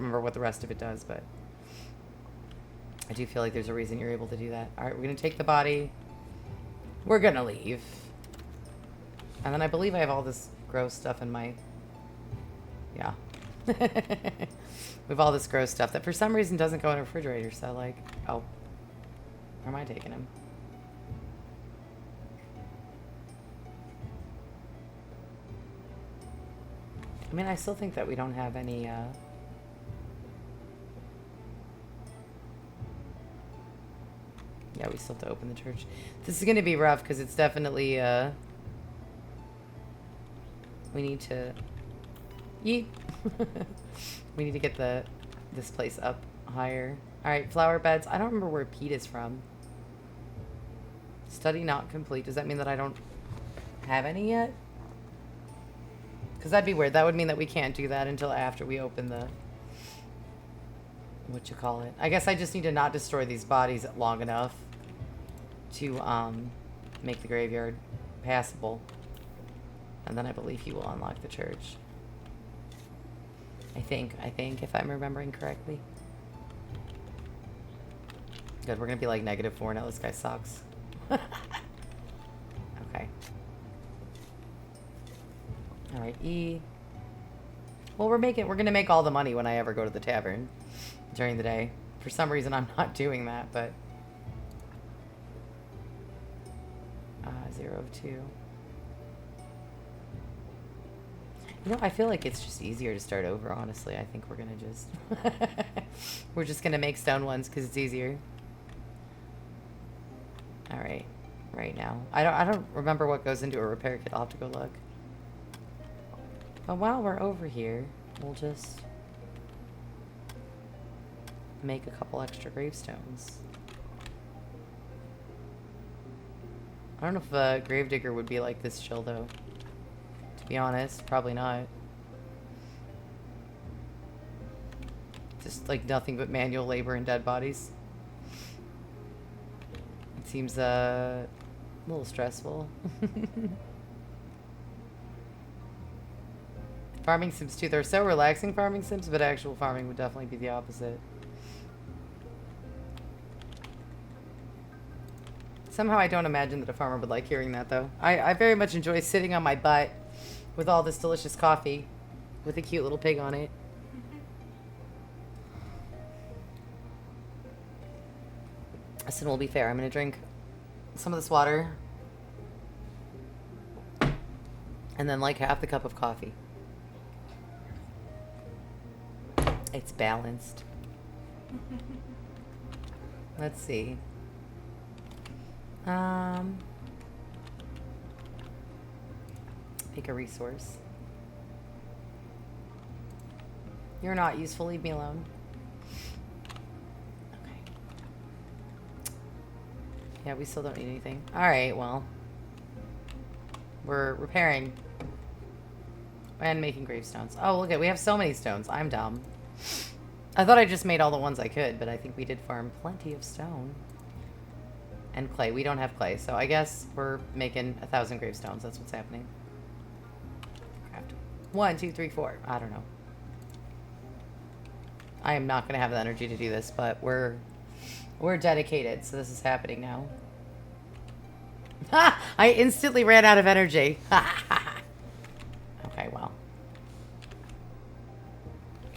remember what the rest of it does, but I do feel like there's a reason you're able to do that. All right, we're going to take the body. We're going to leave. And then I believe I have all this gross stuff in my... Yeah. We have all this gross stuff that for some reason doesn't go in a refrigerator, so like... Oh. Where am I taking him? I mean, I still think that we don't have any, Yeah, we still have to open the church. This is going to be rough because it's definitely, we need to... Yeet. We need to get this place up higher. Alright, flower beds. I don't remember where Pete is from. Study not complete. Does that mean that I don't have any yet? Because that'd be weird. That would mean that we can't do that until after we open the... What-you-call-it. I guess I just need to not destroy these bodies long enough to make the graveyard passable. And then I believe he will unlock the church. I think, if I'm remembering correctly. Good, we're gonna be like -4 now. This guy sucks. Okay. Alright, E. Well, we're gonna make all the money when I ever go to the tavern during the day. For some reason, I'm not doing that, but... 0 of 2. You know, I feel like it's just easier to start over, honestly. I think we're gonna just... we're just gonna make stone ones because it's easier. Alright. Right now. I don't remember what goes into a repair kit. I'll have to go look. But while we're over here, we'll just... make a couple extra gravestones. I don't know if a gravedigger would be like this chill, though. To be honest, probably not. Just like nothing but manual labor and dead bodies. It seems a little stressful. Farming sims too. They're so relaxing, farming sims, but actual farming would definitely be the opposite. Somehow I don't imagine that a farmer would like hearing that, though. I very much enjoy sitting on my butt with all this delicious coffee with a cute little pig on it. Listen, we'll be fair. I'm going to drink some of this water and then like half the cup of coffee. It's balanced. Let's see. Pick a resource. You're not useful. Leave me alone. Okay. Yeah, we still don't need anything. Alright, well. We're repairing. And making gravestones. Oh, look at, we have so many stones. I'm dumb. I thought I just made all the ones I could, but I think we did farm plenty of stone. And clay. We don't have clay, so I guess we're making 1,000 gravestones. That's what's happening. Craft. 1, 2, 3, 4. I don't know. I am not going to have the energy to do this, but we're dedicated, so this is happening now. Ha! I instantly ran out of energy. Okay, well.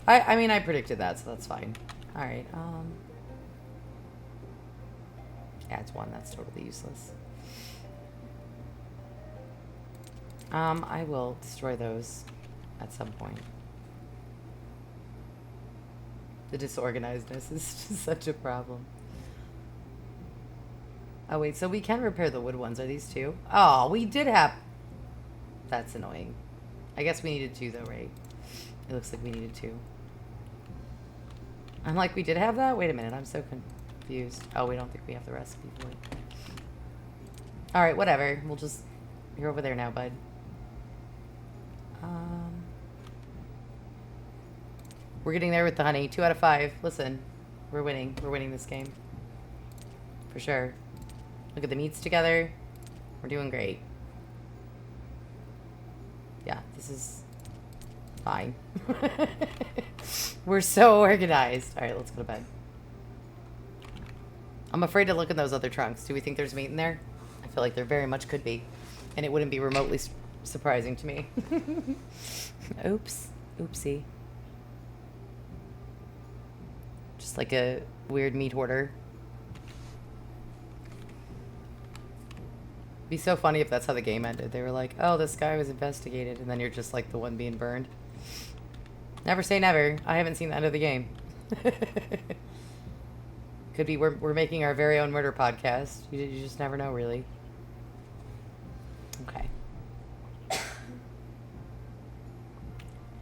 I mean, I predicted that, so that's fine. Alright, adds 1, that's totally useless. I will destroy those at some point. The disorganizedness is just such a problem. Oh wait, so we can repair the wood ones. Are these 2? Oh, we did have... That's annoying. I guess we needed 2 though, right? It looks like we needed 2. I'm like, we did have that? Wait a minute, I'm so confused. Oh, we don't think we have the recipe for it. Alright, whatever. We'll just... You're over there now, bud. We're getting there with the honey. 2 out of 5. Listen, we're winning. We're winning this game. For sure. Look at the meats together. We're doing great. Yeah, this is fine. We're so organized. All right, let's go to bed. I'm afraid to look in those other trunks. Do we think there's meat in there? I feel like there very much could be. And it wouldn't be remotely surprising to me. Oops. Oopsie. Just like a weird meat hoarder. Be so funny if that's how the game ended. They were like, oh, this guy was investigated, and then you're just like the one being burned. Never say never. I haven't seen the end of the game. Could be we're making our very own murder podcast. You just never know, really. Okay.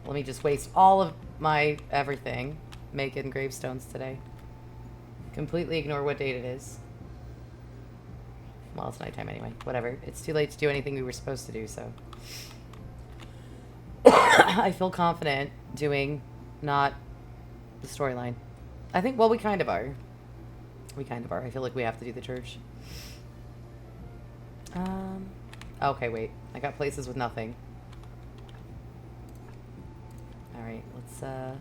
Let me just waste all of my everything making gravestones today. Completely ignore what date it is. Well, it's nighttime anyway. Whatever. It's too late to do anything we were supposed to do, so. I feel confident doing not the storyline. I think, well, we kind of are. We kind of are. I feel like we have to do the church. Okay, wait. I got places with nothing. Alright, let's, oh,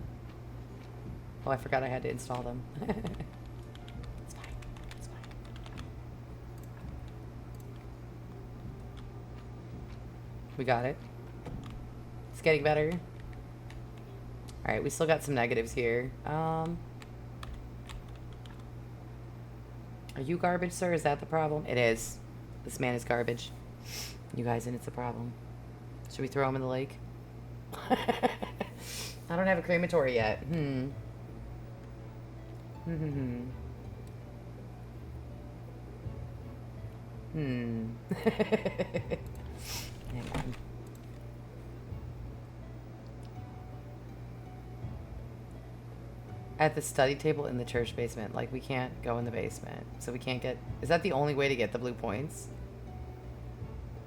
I forgot I had to install them. It's fine. It's fine. We got it. It's getting better. Alright, we still got some negatives here. Are you garbage, sir? Is that the problem? It is. This man is garbage. You guys, and it's a problem. Should we throw him in the lake? I don't have a crematory yet. Hmm. Hang on. At the study table in the church basement. Like, we can't go in the basement. So we can't get... Is that the only way to get the blue points?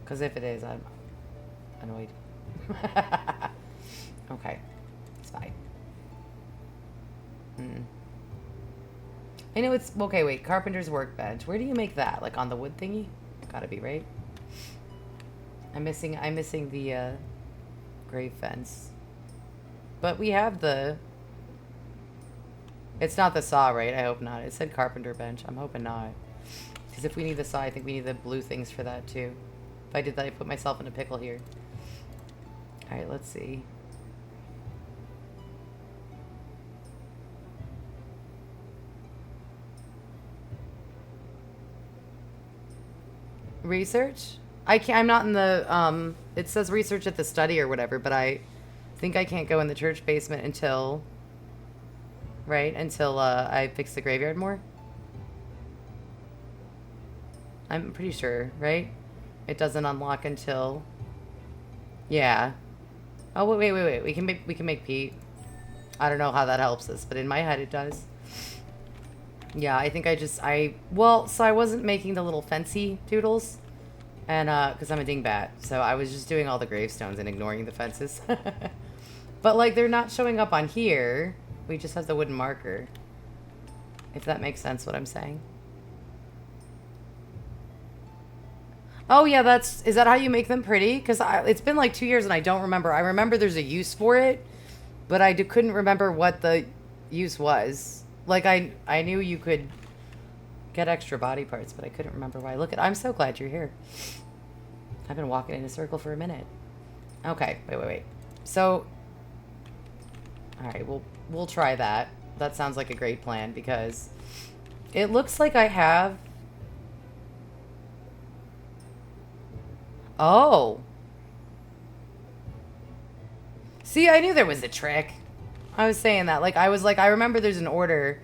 Because if it is, I'm annoyed. Okay. It's fine. I know it's... Okay, wait. Carpenter's workbench. Where do you make that? Like, on the wood thingy? Gotta be, right? I'm missing the, grave fence. But we have the... It's not the saw, right? I hope not. It said carpenter bench. I'm hoping not. Because if we need the saw, I think we need the blue things for that, too. If I did that, I'd put myself in a pickle here. Alright, let's see. Research? I'm not in the, it says research at the study or whatever, but I think I can't go in the church basement until, right? Until, I fix the graveyard more. I'm pretty sure, right? It doesn't unlock until, yeah. Oh, wait. We can make peat. I don't know how that helps us, but in my head it does. Yeah, I think well, so I wasn't making the little fancy doodles. And, because I'm a dingbat. So I was just doing all the gravestones and ignoring the fences. But, like, they're not showing up on here. We just have the wooden marker. If that makes sense, what I'm saying. Oh, yeah, is that how you make them pretty? Because it's been like 2 years and I don't remember. I remember there's a use for it, but I couldn't remember what the use was. Like, I knew you could get extra body parts, but I couldn't remember why. Look, I'm so glad you're here. I've been walking in a circle for a minute. Okay, wait. So, all right, we'll try that. That sounds like a great plan because it looks like I have... Oh. See, I knew there was a trick. I was saying that. Like, I remember there's an order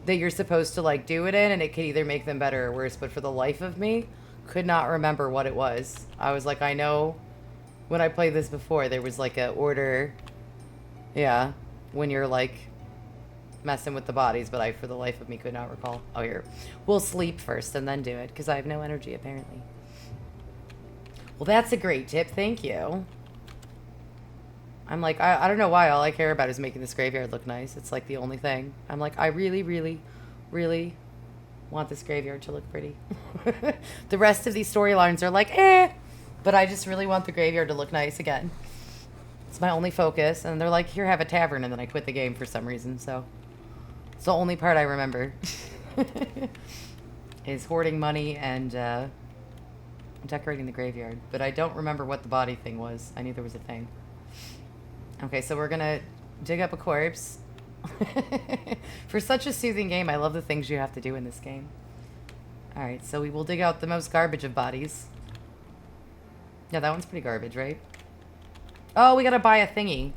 that you're supposed to, like, do it in, and it could either make them better or worse, but for the life of me, could not remember what it was. I was like, I know when I played this before, there was, like, a order, yeah, when you're, like, messing with the bodies, but I, for the life of me, could not recall. Oh, here. We'll sleep first and then do it, because I have no energy, apparently. Well, that's a great tip. Thank you. I'm like, I don't know why. All I care about is making this graveyard look nice. It's like the only thing. I'm like, I really, really, really want this graveyard to look pretty. The rest of these storylines are like, eh. But I just really want the graveyard to look nice again. It's my only focus. And they're like, here, have a tavern. And then I quit the game for some reason. So it's the only part I remember. Is hoarding money and decorating the graveyard. But I don't remember what the body thing was. I knew there was a thing. Okay, so we're going to dig up a corpse. For such a soothing game, I love the things you have to do in this game. Alright, so we will dig out the most garbage of bodies. Yeah, that one's pretty garbage, right? Oh, we gotta buy a thingy.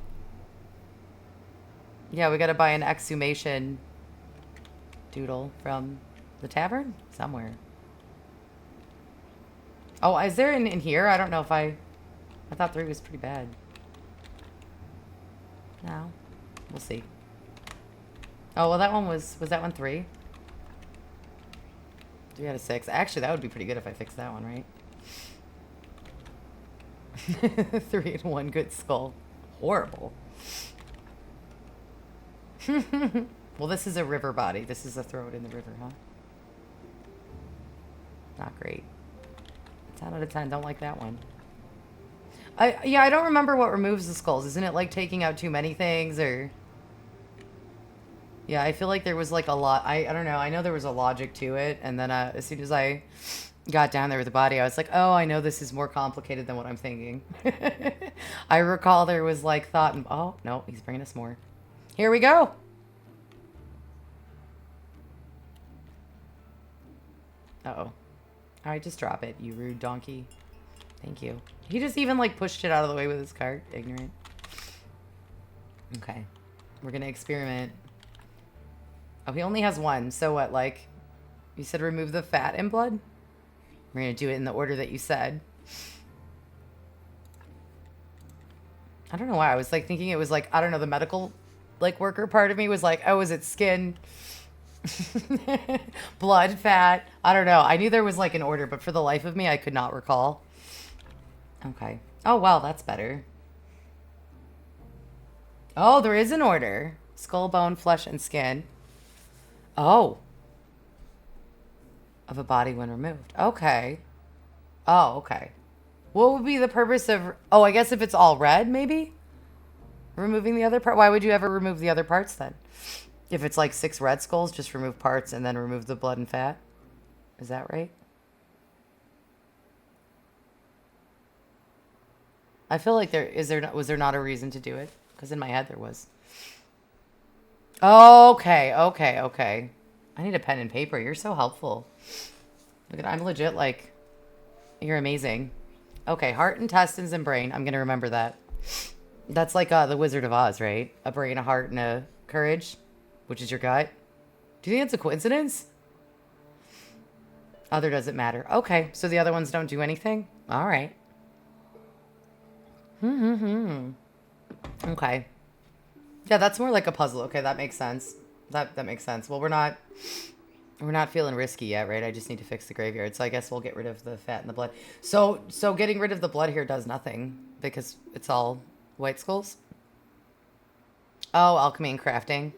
Yeah, we gotta buy an exhumation doodle from the tavern? Somewhere. Oh, is there in here? I don't know if I thought 3 was pretty bad. No. We'll see. Oh, well, that one was that one 3? 3 out of 6. Actually, that would be pretty good if I fixed that one, right? 3 and 1 good skull. Horrible. Well, this is a river body. This is a throw it in the river, huh? Not great. 10 out of 10. Don't like that one. Yeah, I don't remember what removes the skulls. Isn't it like taking out too many things or... Yeah, I feel like there was like a lot. I don't know. I know there was a logic to it. And then as soon as I got down there with the body, I was like, oh, I know this is more complicated than what I'm thinking. I recall there was like thought and... Oh, no, he's bringing us more. Here we go. Uh-oh. All right, just drop it, you rude donkey. Thank you. He just even like pushed it out of the way with his cart. Ignorant. Okay. We're going to experiment. Oh, he only has 1. So what, like, you said remove the fat and blood? We're going to do it in the order that you said. I don't know why. I was, like, thinking it was, like, I don't know, the medical, like, worker part of me was like, oh, is it skin? Blood, fat? I don't know. I knew there was, like, an order, but for the life of me, I could not recall. Okay. Oh, well, that's better. Oh, there is an order. Skull, bone, flesh, and skin. Oh. Of a body when removed. Okay. Oh, okay. What would be the purpose of... Oh, I guess if it's all red, maybe? Removing the other part? Why would you ever remove the other parts then? If it's like 6 red skulls, just remove parts and then remove the blood and fat? Is that right? I feel like was there not a reason to do it? Because in my head there was. Okay, okay, okay. I need a pen and paper. You're so helpful. Look at, I'm legit like, you're amazing. Okay, heart, intestines, and brain. I'm going to remember that. That's like the Wizard of Oz, right? A brain, a heart, and a courage, which is your gut. Do you think it's a coincidence? Other doesn't matter. Okay, so the other ones don't do anything? All right. Okay. Yeah, that's more like a puzzle. Okay, that makes sense. That makes sense. Well, we're not feeling risky yet, right? I just need to fix the graveyard. So I guess we'll get rid of the fat and the blood. So getting rid of the blood here does nothing because it's all white skulls. Oh, alchemy and crafting.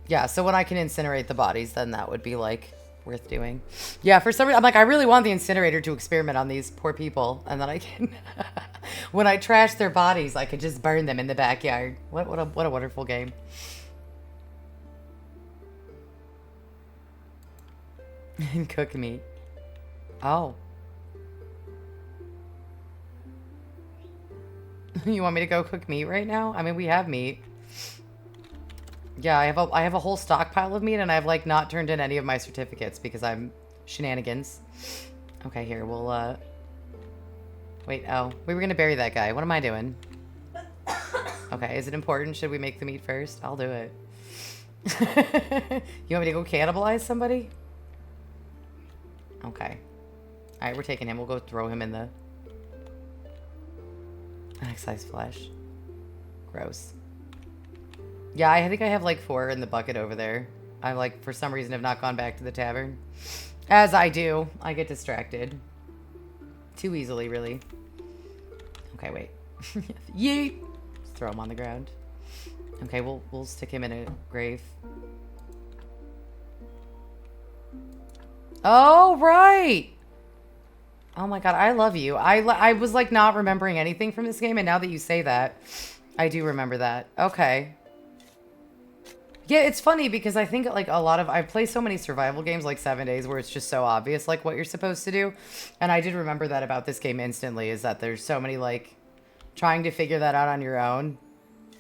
Yeah, so when I can incinerate the bodies, then that would be like worth doing. Yeah, for some reason, I'm like, I really want the incinerator to experiment on these poor people. And then I can, when I trash their bodies, I could just burn them in the backyard. What a wonderful game. And cook meat. Oh. You want me to go cook meat right now? I mean, we have meat. Yeah, I have a whole stockpile of meat, and I've like not turned in any of my certificates because I'm shenanigans. Okay, here we'll wait. Oh, we were gonna bury that guy. What am I doing? Okay, is it important? Should we make the meat first? I'll do it. You want me to go cannibalize somebody? Okay. All right, we're taking him. We'll go throw him in the excise flesh. Gross. Yeah, I think I have like 4 in the bucket over there. I like, for some reason, have not gone back to the tavern. As I do. I get distracted. Too easily, really. Okay, wait. Yeet! Just throw him on the ground. Okay, we'll stick him in a grave. Oh, right! Oh my god, I love you. I was like not remembering anything from this game, and now that you say that, I do remember that. Okay. Yeah, it's funny because I think like I play so many survival games like 7 Days where it's just so obvious like what you're supposed to do. And I did remember that about this game instantly, is that there's so many like trying to figure that out on your own.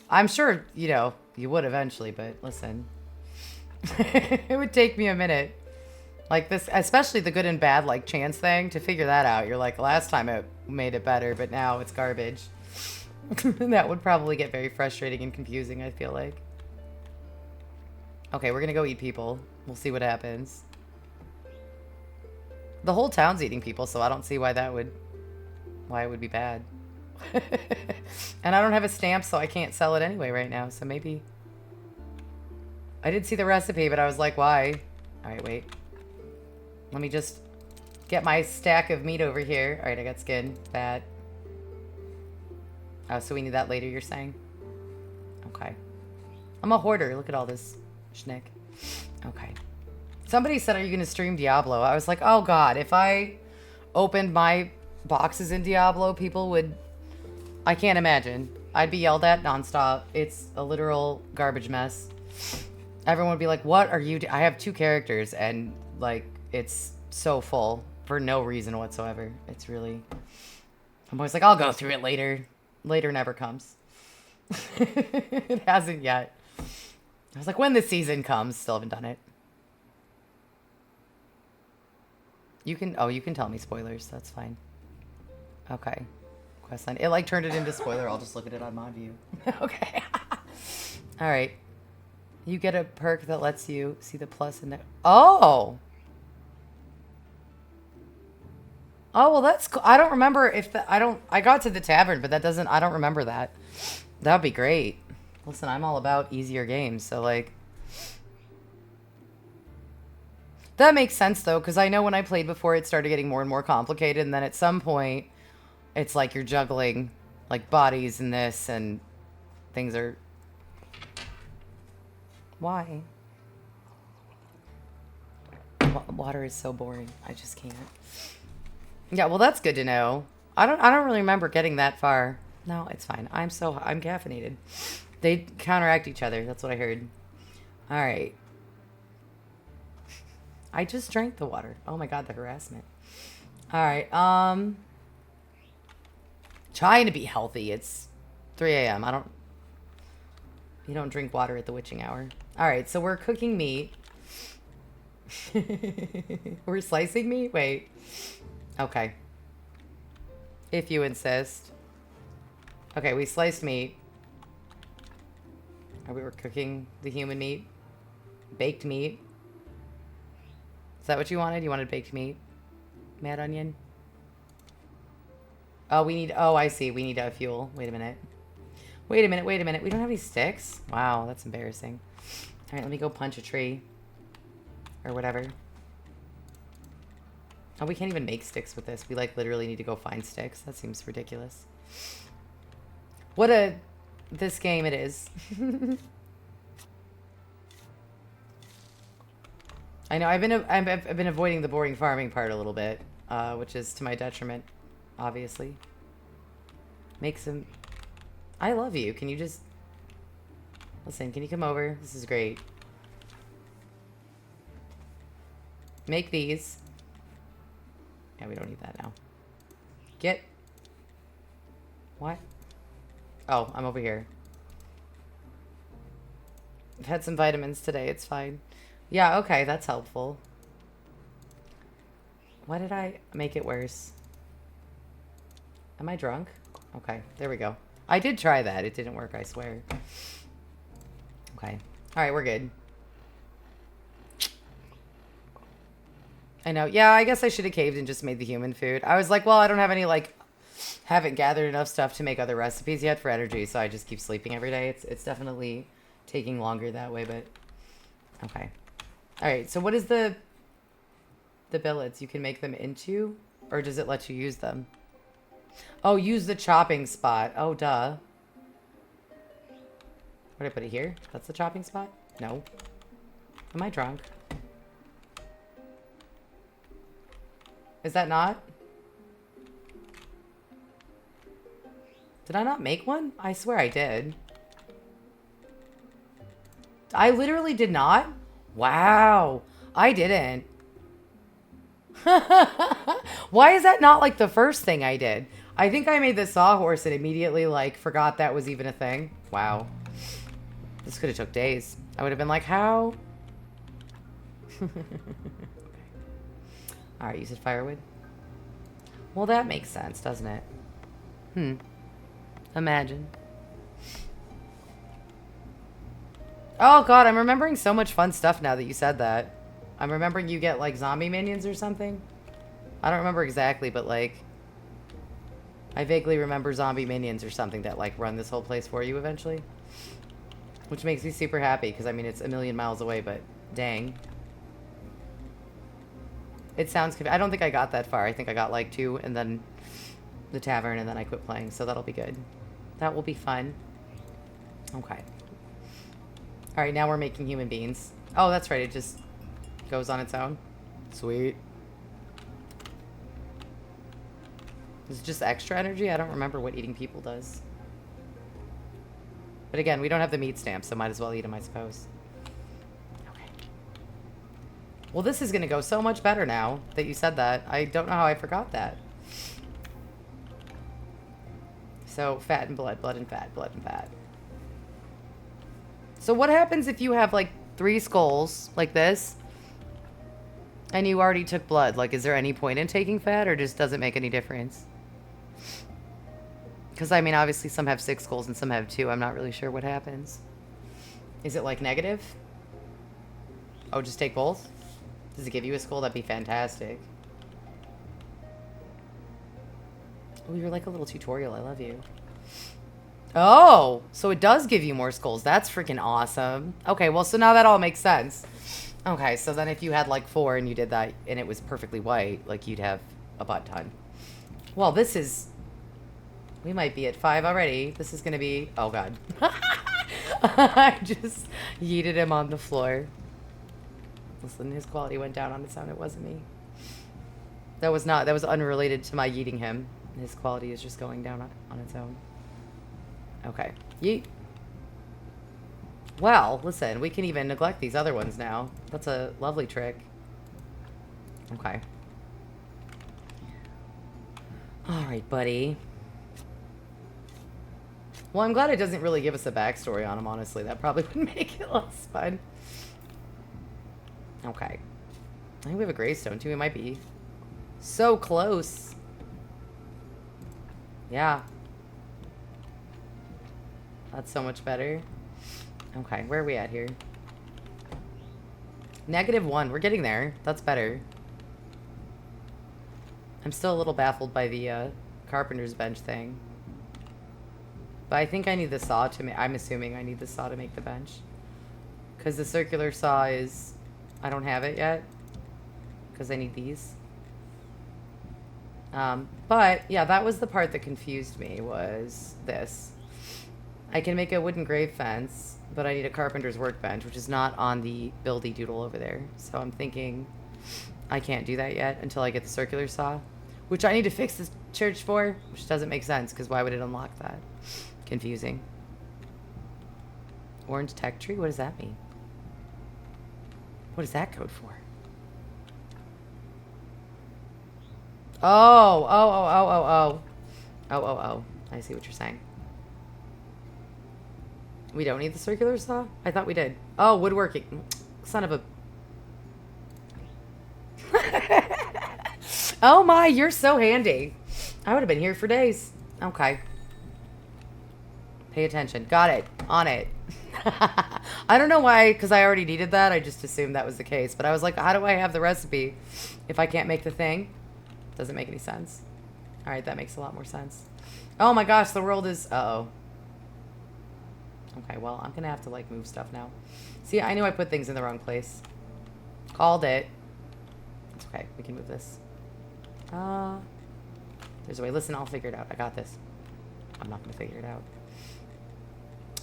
I'm sure, you know, you would eventually, but listen. It would take me a minute. Like this, especially the good and bad like chance thing, to figure that out. You're like, last time it made it better, but now it's garbage. That would probably get very frustrating and confusing, I feel like. Okay, we're gonna go eat people. We'll see what happens. The whole town's eating people, so I don't see why it would be bad. And I don't have a stamp, so I can't sell it anyway right now, so maybe... I did see the recipe, but I was like, why? Alright, wait. Let me just get my stack of meat over here. Alright, I got skin. Fat. Oh, so we need that later, you're saying? Okay. I'm a hoarder. Look at all this schnick. Okay. Somebody said, are you going to stream Diablo? I was like, oh god, if I opened my boxes in Diablo, people would... I can't imagine. I'd be yelled at nonstop. It's a literal garbage mess. Everyone would be like, what are you I have 2 characters, and like, it's so full for no reason whatsoever. It's really... I'm always like, I'll go through it later. Later never comes. It hasn't yet. I was like, when the season comes, still haven't done it. You can tell me spoilers. That's fine. Okay. Questline. It like turned it into spoiler. I'll just look at it on mod view. Okay. All right. You get a perk that lets you see the plus in it. Oh. Oh, well, that's cool. I don't remember if I got to the tavern, but I don't remember that. That would be great. Listen, I'm all about easier games, so like... That makes sense, though, because I know when I played before, it started getting more and more complicated, and then at some point, it's like you're juggling, like, bodies in this, and things are... Why? Water is so boring. I just can't. Yeah, well, that's good to know. I don't really remember getting that far. No, it's fine. I'm caffeinated. They counteract each other. That's what I heard. All right. I just drank the water. Oh my god, the harassment. All right. Trying to be healthy. It's 3 a.m. You don't drink water at the witching hour. All right, so we're cooking meat. We're slicing meat? Wait. Okay. If you insist. Okay, we sliced meat. We were cooking the human meat. Baked meat. Is that what you wanted? You wanted baked meat? Mad onion? Oh, I see. We need fuel. Wait a minute. We don't have any sticks? Wow, that's embarrassing. All right, let me go punch a tree. Or whatever. Oh, we can't even make sticks with this. We, like, literally need to go find sticks. That seems ridiculous. This game it is. I know, I've been avoiding the boring farming part a little bit, which is to my detriment, obviously. Make some... I love you. Can you just... Listen, can you come over? This is great. Make these. Yeah, we don't need that now. Get... What? Oh, I'm over here. I've had some vitamins today. It's fine. Yeah, okay, that's helpful. Why did I make it worse? Am I drunk? Okay, there we go. I did try that. It didn't work, I swear. Okay. Alright, we're good. I know. Yeah, I guess I should have caved and just made the human food. I was like, well, I don't have any, like... Haven't gathered enough stuff to make other recipes yet for energy, so I just keep sleeping every day. It's definitely taking longer that way, but... Okay. Alright, so what is the billets? You can make them into? Or does it let you use them? Oh, use the chopping spot. Oh, duh. Where did I put it here? That's the chopping spot? No. Am I drunk? Is that not? Did I not make one? I swear I did. I literally did not? Wow. I didn't. Why is that not like the first thing I did? I think I made the sawhorse and immediately like forgot that was even a thing. Wow. This could have took days. I would have been like, how? Alright, you said firewood? Well, that makes sense, doesn't it? Imagine. Oh god, I'm remembering so much fun stuff now that you said that. I'm remembering you get like zombie minions or something. I don't remember exactly, but like I vaguely remember zombie minions or something that like run this whole place for you eventually. Which makes me super happy because I mean it's a million miles away, but dang. It sounds I don't think I got that far. I think I got like 2 and then the tavern and then I quit playing, so that'll be good. That will be fun. Okay. Alright, now we're making human beings. Oh, that's right, it just goes on its own. Sweet. Is it just extra energy? I don't remember what eating people does. But again, we don't have the meat stamp, so might as well eat them, I suppose. Okay. Well, this is going to go so much better now that you said that. I don't know how I forgot that. So, fat and blood, blood and fat, blood and fat. So what happens if you have, like, 3 skulls, like this, and you already took blood? Like, is there any point in taking fat, or just doesn't make any difference? Because, I mean, obviously some have 6 skulls and some have 2. I'm not really sure what happens. Is it, like, negative? Oh, just take both? Does it give you a skull? That'd be fantastic. Oh, you're like a little tutorial. I love you. Oh, so it does give you more skulls. That's freaking awesome. Okay, well, so now that all makes sense. Okay, so then if you had, like, 4 and you did that and it was perfectly white, like, you'd have a butt ton. Well, this is... We might be at 5 already. This is going to be... Oh, God. I just yeeted him on the floor. Listen, his quality went down on its own. It wasn't me. That was not... That was unrelated to my yeeting him. His quality is just going down on its own. Okay. Yeet. Well, listen. We can even neglect these other ones now. That's a lovely trick. Okay. Alright, buddy. Well, I'm glad it doesn't really give us a backstory on him, honestly. That probably would make it less fun. Okay. I think we have a gravestone, too. We might be so close. Yeah. That's so much better. Okay, where are we at here? -1. We're getting there. That's better. I'm still a little baffled by the carpenter's bench thing. But I think I need the saw to make... I'm assuming I need the saw to make the bench. Because the circular saw is... I don't have it yet. Because I need these. But, yeah, that was the part that confused me, was this. I can make a wooden grave fence, but I need a carpenter's workbench, which is not on the buildy doodle over there. So I'm thinking I can't do that yet until I get the circular saw. Which I need to fix this church for, which doesn't make sense, because why would it unlock that? Confusing. Orange tech tree? What does that mean? What is that code for? Oh, oh. Oh. I see what you're saying. We don't need the circular saw? I thought we did. Oh, woodworking. Son of a... Oh my, you're so handy. I would have been here for days. Okay. Pay attention. Got it. On it. I don't know why, because I already needed that. I just assumed that was the case. But I was like, how do I have the recipe if I can't make the thing? Doesn't make any sense. All right, that makes a lot more sense. Oh my gosh, the world is... Uh-oh. Okay, well, I'm going to have to, like, move stuff now. See, I knew I put things in the wrong place. Called it. It's okay. We can move this. There's a way. Listen, I'll figure it out. I got this. I'm not going to figure it out.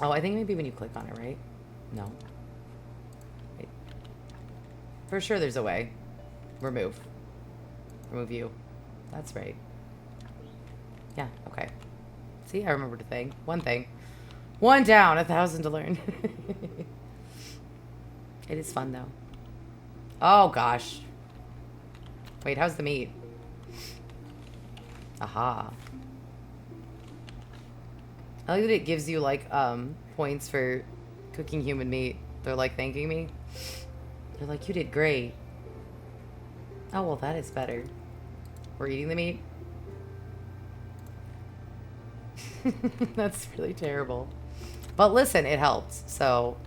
Oh, I think maybe when you click on it, right? No. Wait. For sure there's a way. Remove. Remove you. That's right. Yeah, okay. See, I remembered a thing. One thing. One down, 1,000 to learn. It is fun, though. Oh, gosh. Wait, how's the meat? Aha. I like that it gives you, like, points for cooking human meat. They're, like, thanking me. They're like, you did great. Oh, well, that is better. We're eating the meat? That's really terrible. But listen, it helped, so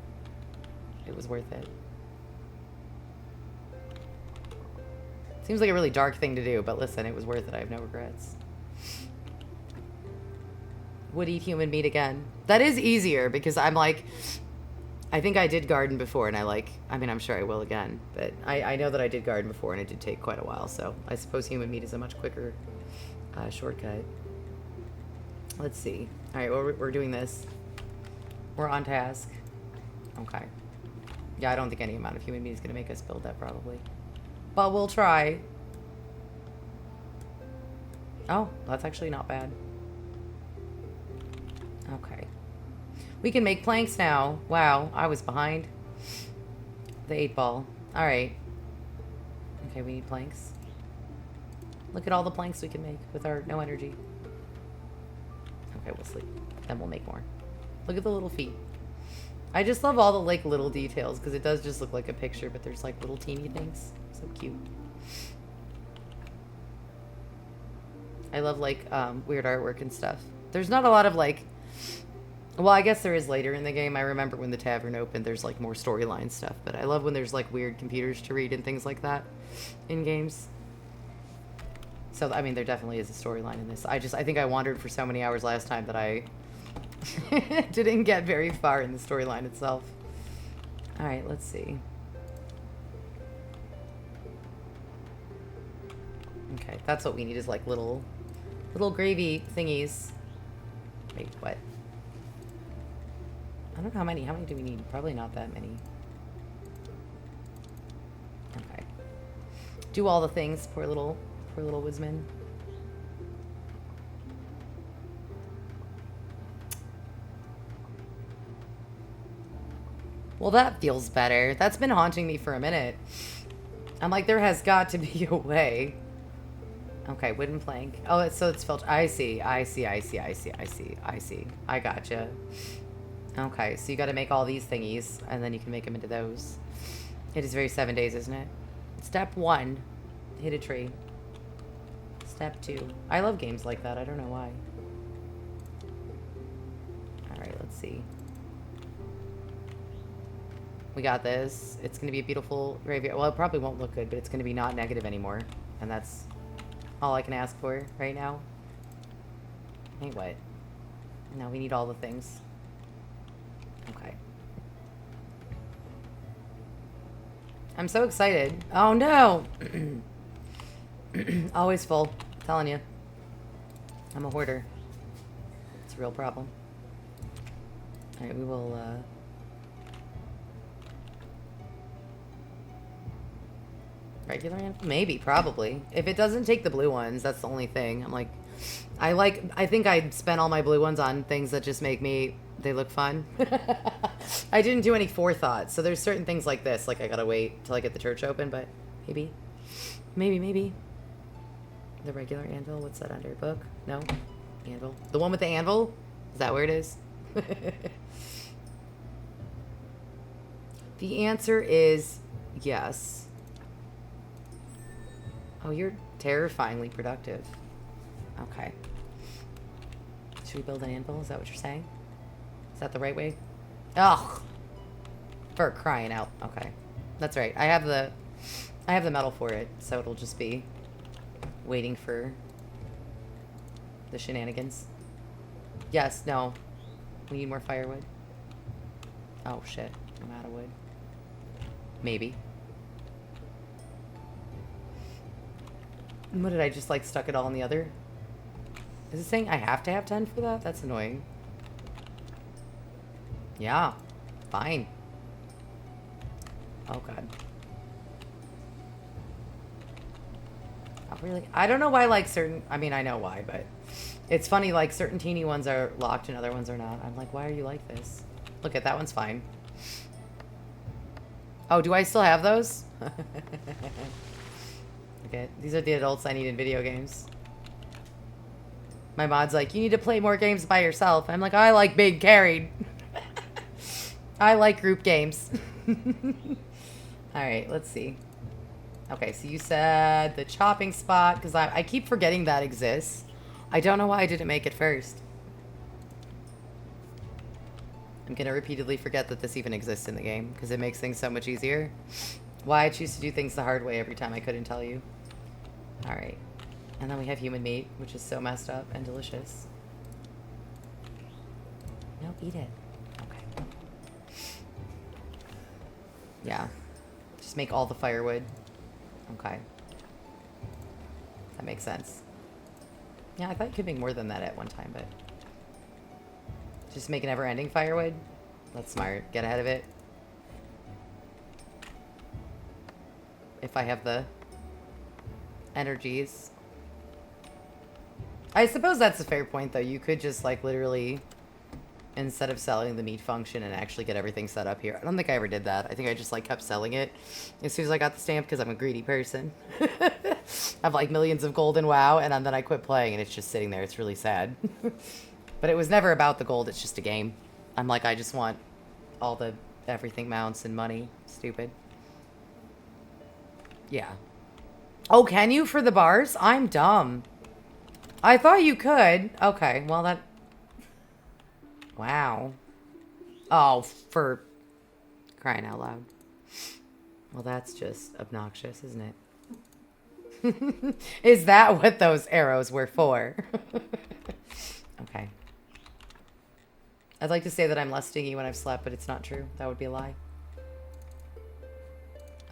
it was worth it. Seems like a really dark thing to do, but listen, it was worth it. I have no regrets. Would eat human meat again. That is easier because I'm like, I think I did garden before and I mean, I'm sure I will again, but I know that I did garden before and it did take quite a while, so I suppose human meat is a much quicker shortcut. Let's see. All right, well, we're doing this. We're on task. Okay. Yeah, I don't think any amount of human meat is going to make us build that, probably. But we'll try. Oh, that's actually not bad. Okay. We can make planks now. Wow, I was behind. The 8-ball. All right. Okay, we need planks. Look at all the planks we can make with our no energy. Okay, we'll sleep. Then we'll make more. Look at the little feet. I just love all the, like, little details, because it does just look like a picture, but there's, like, little teeny things. So cute. I love, like, weird artwork and stuff. There's not a lot of, like... Well, I guess there is later in the game. I remember when the tavern opened, there's, like, more storyline stuff. But I love when there's, like, weird computers to read and things like that in games. So, I mean, there definitely is a storyline in this. I think I wandered for so many hours last time that I didn't get very far in the storyline itself. Alright, let's see. Okay, that's what we need is, like, little gravy thingies. Wait, what? I don't know how many. How many do we need? Probably not that many. Okay. Do all the things, poor little Wisman. Well, that feels better. That's been haunting me for a minute. I'm like, there has got to be a way. Okay, wooden plank. Oh, so it's filtered. I see. I gotcha. Okay, so you got to make all these thingies, and then you can make them into those. It is very 7 days, isn't it? Step 1, hit a tree. Step 2. I love games like that. I don't know why. Alright, let's see. We got this. It's going to be a beautiful graveyard. Well, it probably won't look good, but it's going to be not negative anymore. And that's all I can ask for right now. Hey, what? No, we need all the things. Okay. I'm so excited. Oh, no! Always full. I'm telling you. I'm a hoarder. It's a real problem. Alright, we will, regular animal? Maybe, probably. If it doesn't take the blue ones, that's the only thing. I'm like... I think I spent all my blue ones on things that just make me... They look fun. I didn't do any forethought, so there's certain things like this. Like, I gotta wait till I get the church open, but maybe. Maybe. The regular anvil, what's that under? Book? No? Anvil. The one with the anvil? Is that where it is? The answer is yes. Oh, you're terrifyingly productive. Okay. Should we build an anvil? Is that what you're saying? Is that the right way? Ugh! For crying out. Okay. That's right. I have the metal for it, so it'll just be waiting for the shenanigans. Yes, no. We need more firewood. Oh, shit. I'm out of wood. Maybe. What did I just, like, stuck it all in the other? Is it saying I have to have 10 for that? That's annoying. Yeah. Fine. Oh, God. Oh, really? I don't know why, like, certain... I mean, I know why, but... It's funny, like, certain teeny ones are locked and other ones are not. I'm like, why are you like this? Look at that one's fine. Oh, do I still have those? Okay, these are the adults I need in video games. My mod's like, you need to play more games by yourself. I'm like, I like being carried. I like group games. Alright, let's see. Okay, so you said the chopping spot, because I keep forgetting that exists. I don't know why I didn't make it first. I'm going to repeatedly forget that this even exists in the game, because it makes things so much easier. Why I choose to do things the hard way every time I couldn't tell you. Alright. And then we have human meat, which is so messed up and delicious. No, eat it. Okay. Yeah. Just make all the firewood. Okay. That makes sense. Yeah, I thought you could make more than that at one time, but... Just make never-ending firewood? That's smart. Get ahead of it. If I have the energies. I suppose that's a fair point, though. You could just, like, literally, instead of selling the meat function and actually get everything set up here. I don't think I ever did that. I think I just, like, kept selling it as soon as I got the stamp because I'm a greedy person. I have, like, millions of gold in WoW, and then I quit playing, and it's just sitting there. It's really sad. But it was never about the gold. It's just a game. I'm like, I just want all the everything mounts and money. Stupid. Yeah. Oh, can you for the bars? I'm dumb. I thought you could. Okay, well that... Wow. Oh, for crying out loud. Well, that's just obnoxious, isn't it? Is that what those arrows were for? Okay. I'd like to say that I'm less stingy when I've slept, but it's not true. That would be a lie.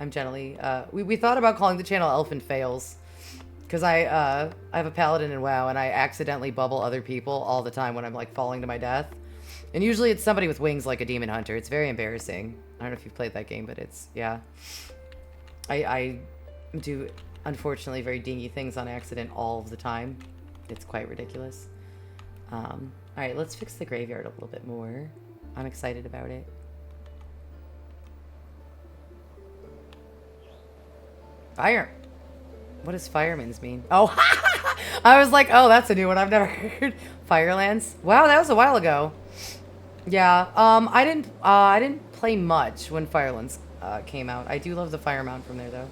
I'm generally... we thought about calling the channel Elfin Fails. Because I have a paladin in WoW, and I accidentally bubble other people all the time when I'm, like, falling to my death. And usually it's somebody with wings like a demon hunter. It's very embarrassing. I don't know if you've played that game, but it's... Yeah. I do, unfortunately, very dingy things on accident all of the time. It's quite ridiculous. Alright, let's fix the graveyard a little bit more. I'm excited about it. Fire! What does fireman's mean? Oh, I was like, oh, that's a new one. I've never heard. Firelands. Wow, that was a while ago. Yeah. I didn't play much when Firelands came out. I do love the Fire Mount from there though.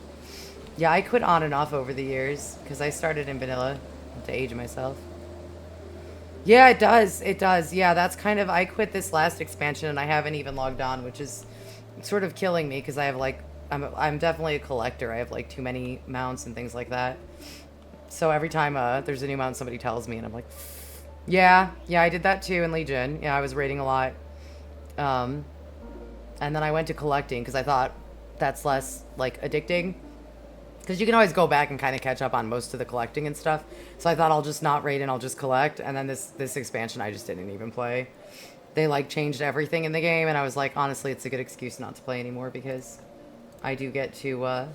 Yeah, I quit on and off over the years because I started in vanilla to age myself. Yeah, it does. It does. Yeah, that's kind of. I quit this last expansion and I haven't even logged on, which is sort of killing me because I have like. I'm definitely a collector. I have like too many mounts and things like that. So every time there's a new mount, somebody tells me, and I'm like, yeah, I did that too in Legion. Yeah, I was raiding a lot. And then I went to collecting because I thought that's less like addicting. Because you can always go back and kind of catch up on most of the collecting and stuff. So I thought I'll just not raid and I'll just collect. And then this expansion I just didn't even play. They like changed everything in the game, and I was like, honestly, it's a good excuse not to play anymore because I do get to, I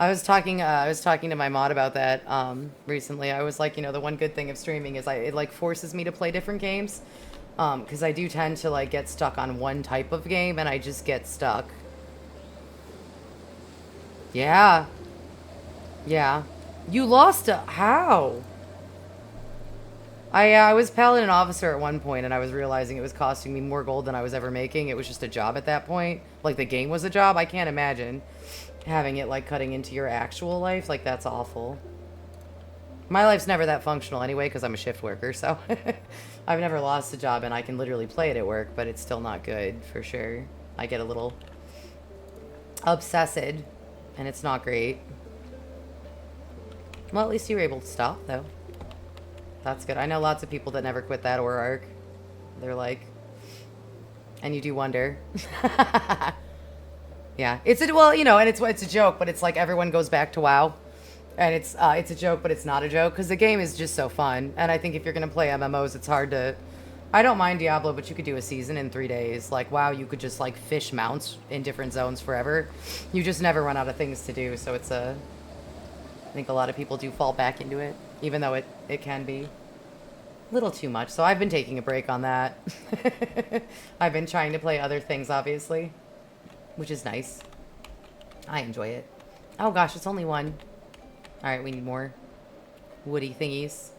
was talking to my mod about that, recently. I was like, you know, the one good thing of streaming is it, like, forces me to play different games, because I do tend to, like, get stuck on one type of game, and I just get stuck. Yeah. Yeah. You lost how? I was paladin officer at one point, and I was realizing it was costing me more gold than I was ever making. It was just a job at that point. Like, the game was a job. I can't imagine having it, like, cutting into your actual life. Like, that's awful. My life's never that functional anyway, because I'm a shift worker, so... I've never lost a job, and I can literally play it at work, but it's still not good, for sure. I get a little obsessed, and it's not great. Well, at least you were able to stop, though. That's good. I know lots of people that never quit that or arc. They're like, and you do wonder. Yeah, it's a, well, you know, and it's a joke, but it's like everyone goes back to WoW, and it's a joke, but it's not a joke because the game is just so fun. And I think if you're gonna play MMOs, it's hard to. I don't mind Diablo, but you could do a season in 3 days. Like WoW, you could just like fish mounts in different zones forever. You just never run out of things to do. So it's a. I think a lot of people do fall back into it. even though it can be a little too much. So I've been taking a break on that. I've been trying to play other things, obviously, which is nice. I enjoy it. Oh gosh, it's only one. All right, we need more woody thingies.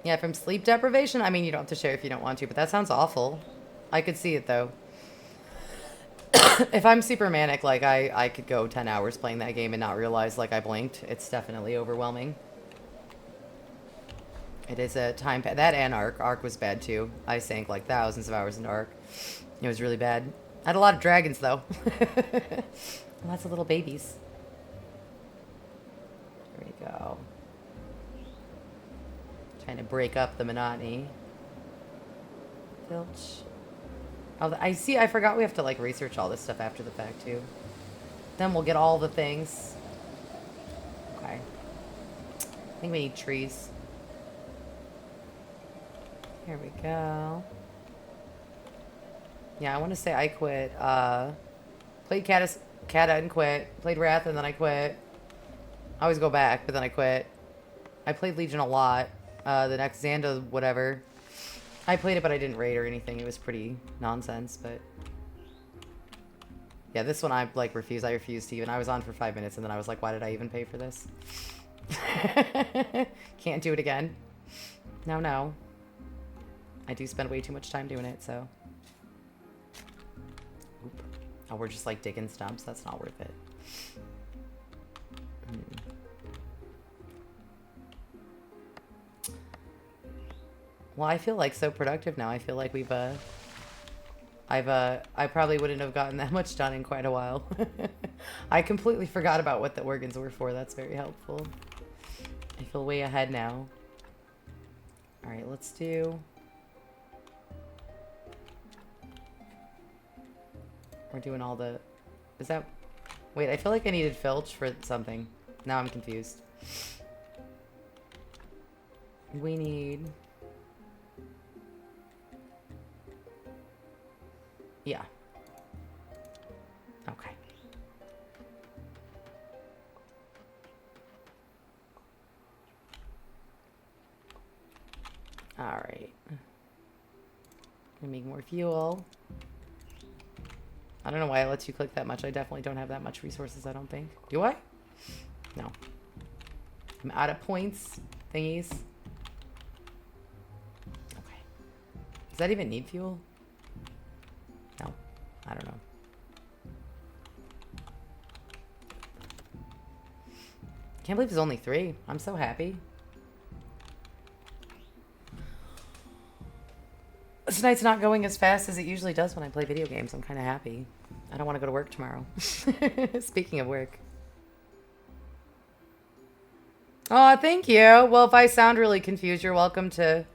Yeah, from sleep deprivation, I mean, you don't have to share if you don't want to, but that sounds awful. I could see it, though. If I'm super manic, like, I could go 10 hours playing that game and not realize, like, I blinked. It's definitely overwhelming. It is a time... That and Ark. Ark was bad, too. I sank, like, thousands of hours into Ark. It was really bad. I had a lot of dragons, though. Lots of little babies. There we go. Trying to break up the monotony. Filch. Oh, I see. I forgot we have to, like, research all this stuff after the fact, too. Then we'll get all the things. Okay. I think we need trees. Here we go. Yeah, I want to say I quit. Played Cata and quit. Played Wrath and then I quit. I always go back, but then I quit. I played Legion a lot. The next Xanda, whatever. I played it, but I didn't raid or anything. It was pretty nonsense, but... Yeah, this one I, like, refused. I refused to even... I was on for 5 minutes, and then I was like, why did I even pay for this? Can't do it again. No, no. I do spend way too much time doing it, so... Oop. Oh, we're just, like, digging stumps? That's not worth it. Well, I feel like so productive now. I feel like we've, I probably wouldn't have gotten that much done in quite a while. I completely forgot about what the organs were for. That's very helpful. I feel way ahead now. All right, let's do... We're doing all the... Is that... Wait, I feel like I needed Filch for something. Now I'm confused. We need... Yeah. Okay. All right. Gonna make more fuel. I don't know why it lets you click that much. I definitely don't have that much resources, I don't think. Do I? No. I'm out of points thingies. Okay. Does that even need fuel? No. I don't know. Can't believe there's only 3. I'm so happy. This night's not going as fast as it usually does when I play video games. I'm kind of happy. I don't want to go to work tomorrow. Speaking of work. Oh, thank you. Well, if I sound really confused, you're welcome to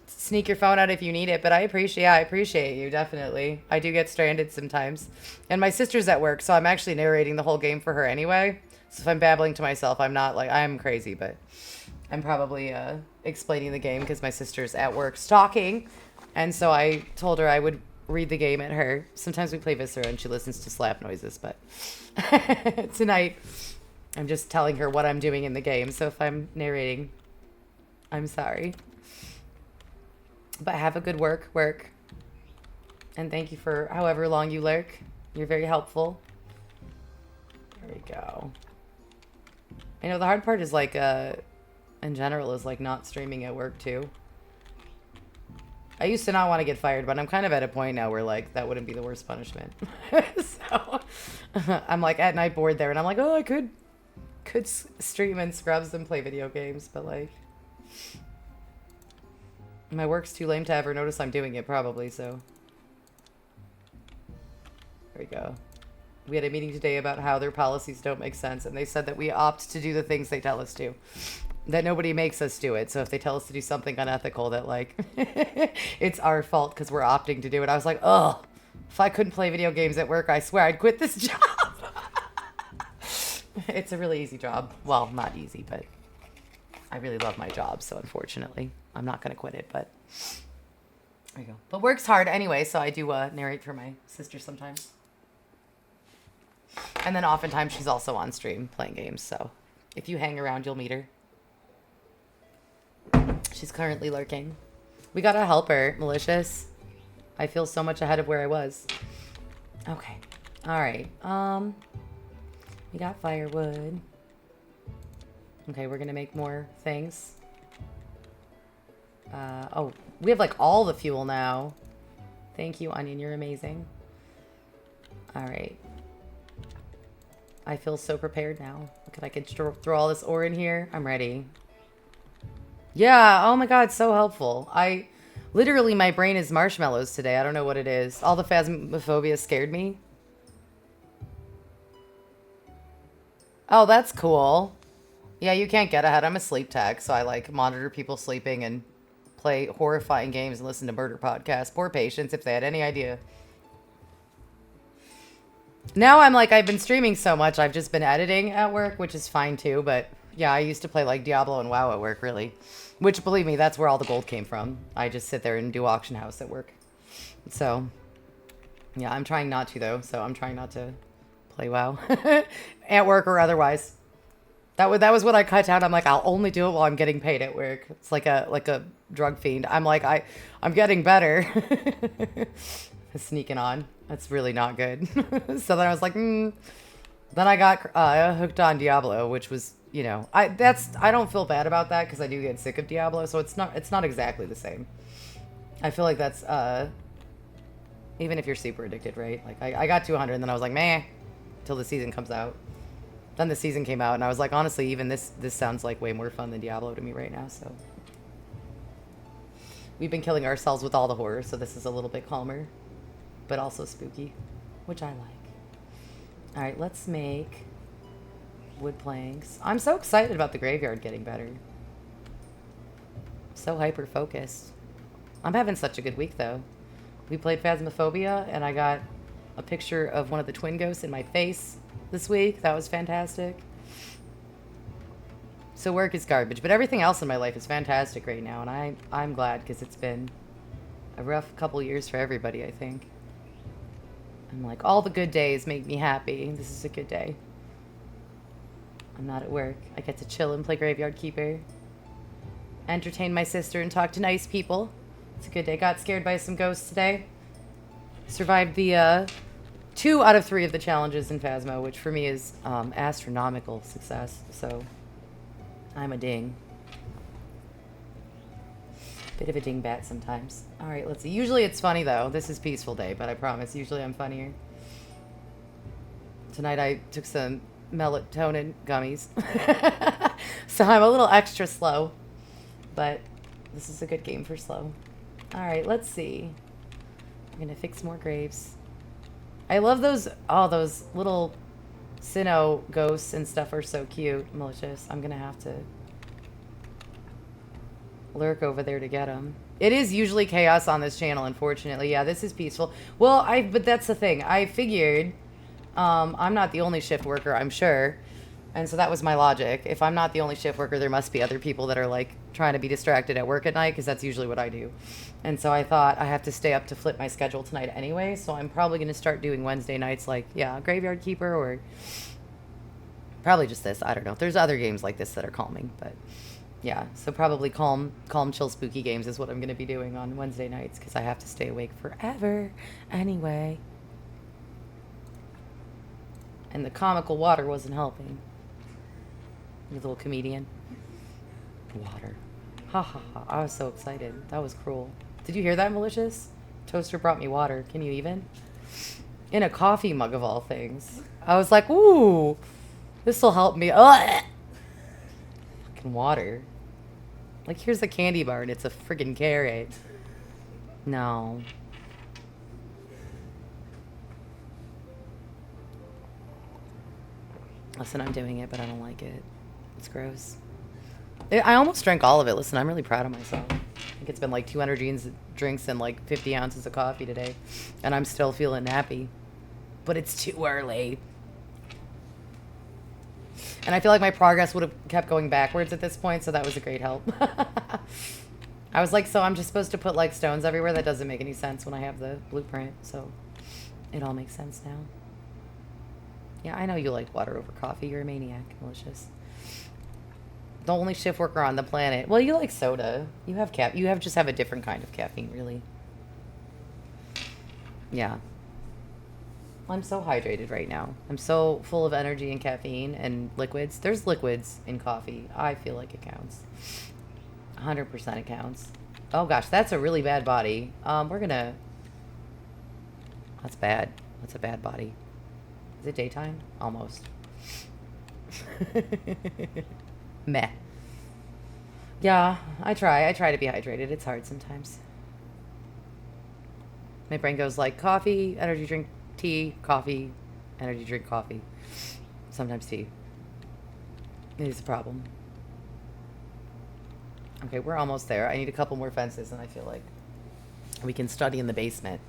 sneak your phone out if you need it. But I appreciate you, definitely. I do get stranded sometimes. And my sister's at work, so I'm actually narrating the whole game for her anyway. So if I'm babbling to myself, I'm not like, I'm crazy, but I'm probably explaining the game because my sister's at work stalking. And so I told her I would read the game at her. Sometimes we play Viscera and she listens to slap noises, but tonight I'm just telling her what I'm doing in the game. So if I'm narrating, I'm sorry. But have a good work. And thank you for however long you lurk. You're very helpful. There we go. I know the hard part is like, in general, is like not streaming at work too. I used to not want to get fired, but I'm kind of at a point now where like that wouldn't be the worst punishment. So I'm like at night bored there and I'm like, oh, I could stream in Scrubs and play video games, but like my work's too lame to ever notice I'm doing it probably, so there we go. We had a meeting today about how their policies don't make sense, and they said that we opt to do the things they tell us to. That nobody makes us do it. So if they tell us to do something unethical, that like it's our fault because we're opting to do it. I was like, oh, if I couldn't play video games at work, I swear I'd quit this job. It's a really easy job. Well, not easy, but I really love my job. So unfortunately, I'm not going to quit it, but there you go. But work's hard anyway. So I do narrate for my sister sometimes. And then oftentimes she's also on stream playing games. So If you hang around, you'll meet her. She's currently lurking. We gotta help her, Malicious. I feel so much ahead of where I was. Okay. Alright. We got firewood. Okay, we're gonna make more things. Oh, we have like all the fuel now. Thank you, Onion. You're amazing. Alright. I feel so prepared now. Look, I could throw all this ore in here. I'm ready. Yeah, oh my god, so helpful. Literally, my brain is marshmallows today. I don't know what it is. All the phasmophobia scared me. Oh, that's cool. Yeah, you can't get ahead. I'm a sleep tech, so I like monitor people sleeping and play horrifying games and listen to murder podcasts. Poor patients, if they had any idea. Now I'm like, I've been streaming so much, I've just been editing at work, which is fine too, but yeah, I used to play like Diablo and WoW at work, really. Which, believe me, that's where all the gold came from. I just sit there and do auction house at work. So, yeah, I'm trying not to, though. So I'm trying not to play WoW. At work or otherwise. That was what I cut out. I'm like, I'll only do it while I'm getting paid at work. It's like a drug fiend. I'm like, I'm getting better. Sneaking on. That's really not good. So then I was like, Then I got hooked on Diablo, which was, you know, I don't feel bad about that because I do get sick of Diablo, so it's not exactly the same. I feel like that's even if you're super addicted, right? Like I got to 100 and then I was like, meh, till the season comes out. Then the season came out and I was like, honestly, even this sounds like way more fun than Diablo to me right now. So we've been killing ourselves with all the horror, so this is a little bit calmer, but also spooky, which I like. All right, let's make wood planks. I'm so excited about the graveyard getting better. So hyper-focused. I'm having such a good week, though. We played Phasmophobia, and I got a picture of one of the twin ghosts in my face this week. That was fantastic. So work is garbage, but everything else in my life is fantastic right now, and I'm glad because it's been a rough couple years for everybody, I think. I'm like, all the good days make me happy. This is a good day. I'm not at work. I get to chill and play Graveyard Keeper. Entertain my sister and talk to nice people. It's a good day. Got scared by some ghosts today. Survived the 2 out of 3 of the challenges in Phasmo, which for me is astronomical success. So I'm a ding. Bit of a dingbat sometimes. All right, let's see. Usually it's funny, though. This is peaceful day, but I promise, usually I'm funnier. Tonight I took some melatonin gummies. So I'm a little extra slow, but this is a good game for slow. All right, let's see. I'm going to fix more graves. I love those, those little Sinnoh ghosts and stuff are so cute. Malicious. I'm going to have to lurk over there to get them. It is usually chaos on this channel, unfortunately. Yeah, this is peaceful. Well, but that's the thing. I figured I'm not the only shift worker, I'm sure. And so that was my logic. If I'm not the only shift worker, there must be other people that are like trying to be distracted at work at night, because that's usually what I do. And so I thought I have to stay up to flip my schedule tonight anyway. So I'm probably going to start doing Wednesday nights like, yeah, Graveyard Keeper, or probably just this. I don't know. There's other games like this that are calming, but yeah. So probably calm, chill, spooky games is what I'm going to be doing on Wednesday nights, because I have to stay awake forever anyway. And the comical water wasn't helping. You little comedian. Water. Ha ha ha. I was so excited. That was cruel. Did you hear that, Malicious? Toaster brought me water. Can you even? In a coffee mug of all things. I was like, ooh, this will help me. Ugh. Fucking water. Like, here's a candy bar and it's a friggin' carrot. No. Listen, I'm doing it, but I don't like it. It's gross. I almost drank all of it. Listen, I'm really proud of myself. I think it's been like 200 drinks and like 50 ounces of coffee today. And I'm still feeling nappy. But it's too early. And I feel like my progress would have kept going backwards at this point, so that was a great help. I was like, so I'm just supposed to put like stones everywhere? That doesn't make any sense when I have the blueprint. So it all makes sense now. Yeah, I know you liked water over coffee. You're a maniac, Malicious. The only shift worker on the planet. Well, you like soda. You have you have just have a different kind of caffeine, really. Yeah. I'm so hydrated right now. I'm so full of energy and caffeine and liquids. There's liquids in coffee. I feel like it counts. 100% it counts. Oh gosh, that's a really bad body. We're gonna... That's bad. That's a bad body. Is it daytime? Almost. Meh. Yeah, I try. I try to be hydrated. It's hard sometimes. My brain goes like coffee, energy drink, tea, coffee, energy drink, coffee. Sometimes tea. It is a problem. Okay, we're almost there. I need a couple more fences, and I feel like we can study in the basement.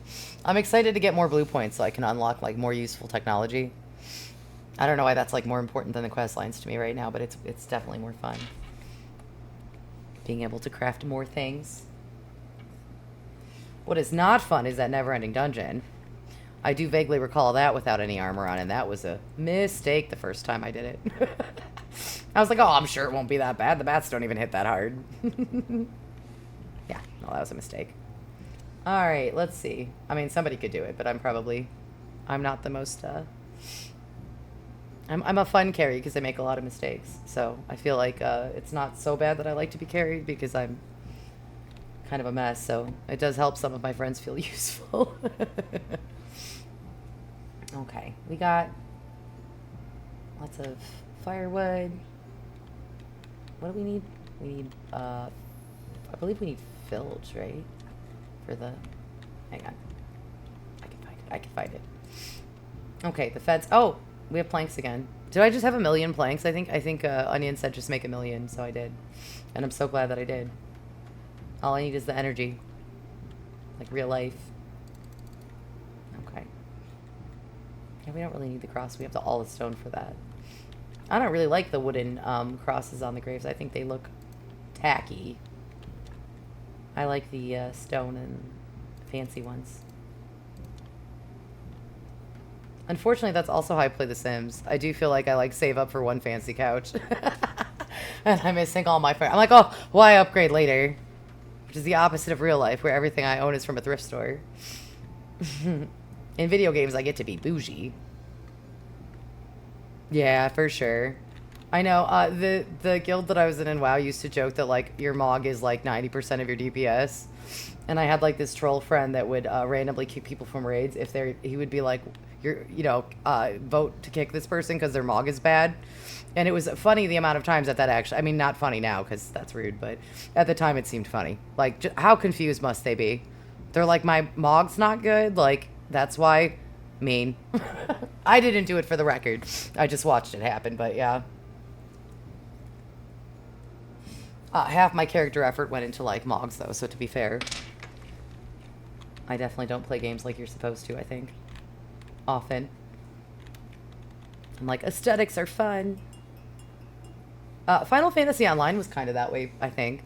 I'm excited to get more blue points so I can unlock like more useful technology. I don't know why that's like more important than the quest lines to me right now, but it's definitely more fun. Being able to craft more things. What is not fun is that never-ending dungeon. I do vaguely recall that without any armor on, and that was a mistake the first time I did it. I was like, oh, I'm sure it won't be that bad. The bats don't even hit that hard. Yeah, well, that was a mistake. All right, let's see. I mean, somebody could do it, but I'm not the most, I'm a fun carry because I make a lot of mistakes. So I feel like it's not so bad that I like to be carried because I'm kind of a mess. So it does help some of my friends feel useful. Okay, we got lots of firewood. What do we need? We need, I believe we need filge, right? For the, hang on. I can find it. I can find it. Okay, the feds. Oh, we have planks again. Did I just have 1,000,000 planks? I think Onion said just make 1,000,000, so I did. And I'm so glad that I did. All I need is the energy. Like real life. Okay. Yeah, we don't really need the cross. We have all the stone for that. I don't really like the wooden crosses on the graves. I think they look tacky. I like the stone and fancy ones. Unfortunately, that's also how I play The Sims. I do feel like I like save up for one fancy couch. And I'm missing all my friends. I'm like, oh, why upgrade later? Which is the opposite of real life, where everything I own is from a thrift store. In video games, I get to be bougie. Yeah, for sure. I know, the guild that I was in WoW used to joke that, like, your Mog is, like, 90% of your DPS. And I had, like, this troll friend that would randomly kick people from raids if he would be like, vote to kick this person because their Mog is bad. And it was funny the amount of times that actually, I mean, not funny now because that's rude, but at the time it seemed funny. Like, how confused must they be? They're like, my Mog's not good? Like, that's why? Mean. I didn't do it for the record. I just watched it happen, but yeah. Half my character effort went into, like, Mogs, though, so to be fair. I definitely don't play games like you're supposed to, I think. Often. I'm like, aesthetics are fun. Final Fantasy Online was kind of that way, I think.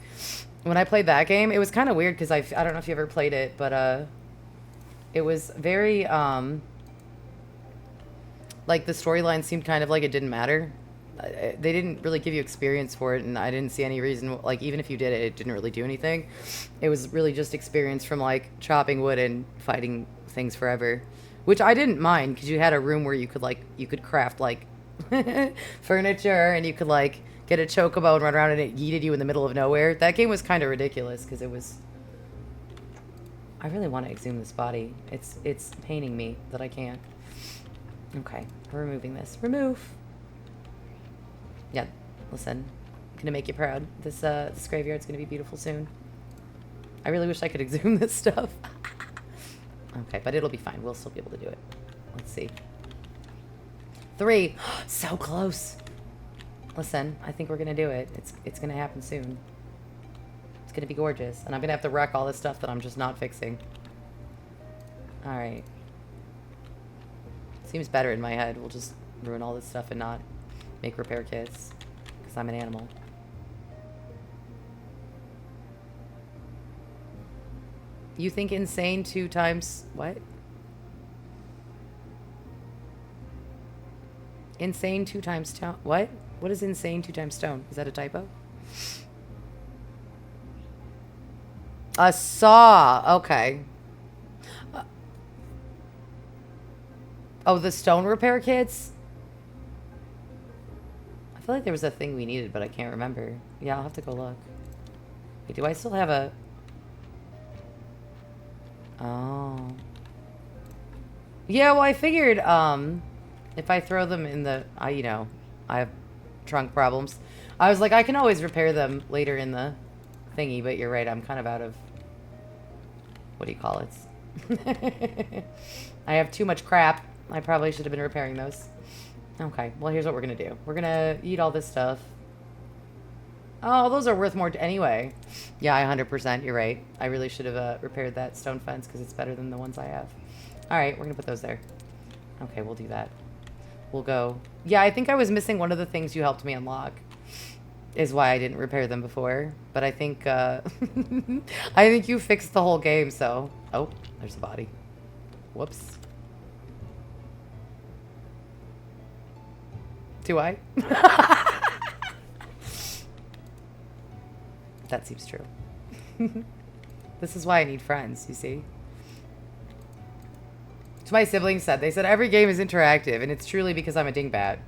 When I played that game, it was kind of weird because I don't know if you ever played it, but it was very, like, the storyline seemed kind of like it didn't matter. They didn't really give you experience for it, and I didn't see any reason, like, even if you did it, it didn't really do anything. It was really just experience from, like, chopping wood and fighting things forever. Which I didn't mind, because you had a room where you could craft, like, furniture, and you could, like, get a chocobo and run around and it yeeted you in the middle of nowhere. That game was kind of ridiculous, because it was... I really want to exhume this body. It's paining me that I can't. Okay, we're removing this. Remove! Yeah, listen. I'm gonna make you proud. This graveyard's gonna be beautiful soon. I really wish I could exhume this stuff. Okay, but it'll be fine. We'll still be able to do it. Let's see. 3. So close. Listen, I think we're gonna do it. It's gonna happen soon. It's gonna be gorgeous. And I'm gonna have to wreck all this stuff that I'm just not fixing. Alright. Seems better in my head. We'll just ruin all this stuff and not make repair kits. Because I'm an animal. You think insane 2 times... What? Insane 2 times stone... What? What is insane 2 times stone? Is that a typo? A saw. Okay. Oh, the stone repair kits? I feel like there was a thing we needed, but I can't remember. Yeah, I'll have to go look. Wait, do I still have a... Oh. Yeah, well, I figured, if I throw them in the... you know, I have trunk problems. I was like, I can always repair them later in the thingy, but you're right, I'm kind of out of... What do you call it? I have too much crap. I probably should have been repairing those. Okay, well, here's what we're gonna do. We're gonna eat all this stuff. Oh, those are worth more anyway. Yeah, 100%, you're right. I really should have repaired that stone fence because it's better than the ones I have. All right, we're gonna put those there. Okay, we'll do that. We'll go. Yeah, I think I was missing one of the things you helped me unlock. Is why I didn't repair them before. But I think, I think you fixed the whole game, so... Oh, there's the body. Whoops. Do I? That seems true. This is why I need friends, you see? So my siblings said. They said every game is interactive, and it's truly because I'm a dingbat.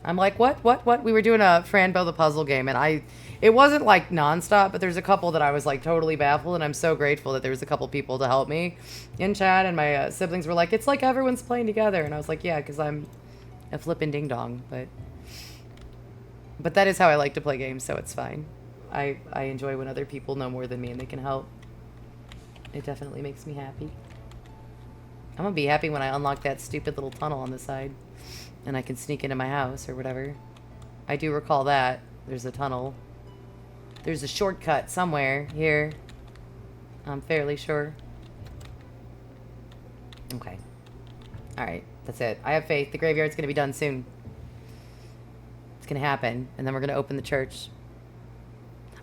I'm like, what? We were doing a Fran Build a Puzzle game, and it wasn't like nonstop, but there's a couple that I was like totally baffled, and I'm so grateful that there was a couple people to help me in chat, and my siblings were like, it's like everyone's playing together, and I was like, yeah, because I'm a flippin' ding dong, but that is how I like to play games, so it's fine. I enjoy when other people know more than me and they can help. It definitely makes me happy. I'm gonna be happy when I unlock that stupid little tunnel on the side. And I can sneak into my house or whatever. I do recall that. There's a tunnel. There's a shortcut somewhere here. I'm fairly sure. Okay. Alright, that's it. I have faith. The graveyard's gonna be done soon. It's gonna happen. And then we're gonna open the church.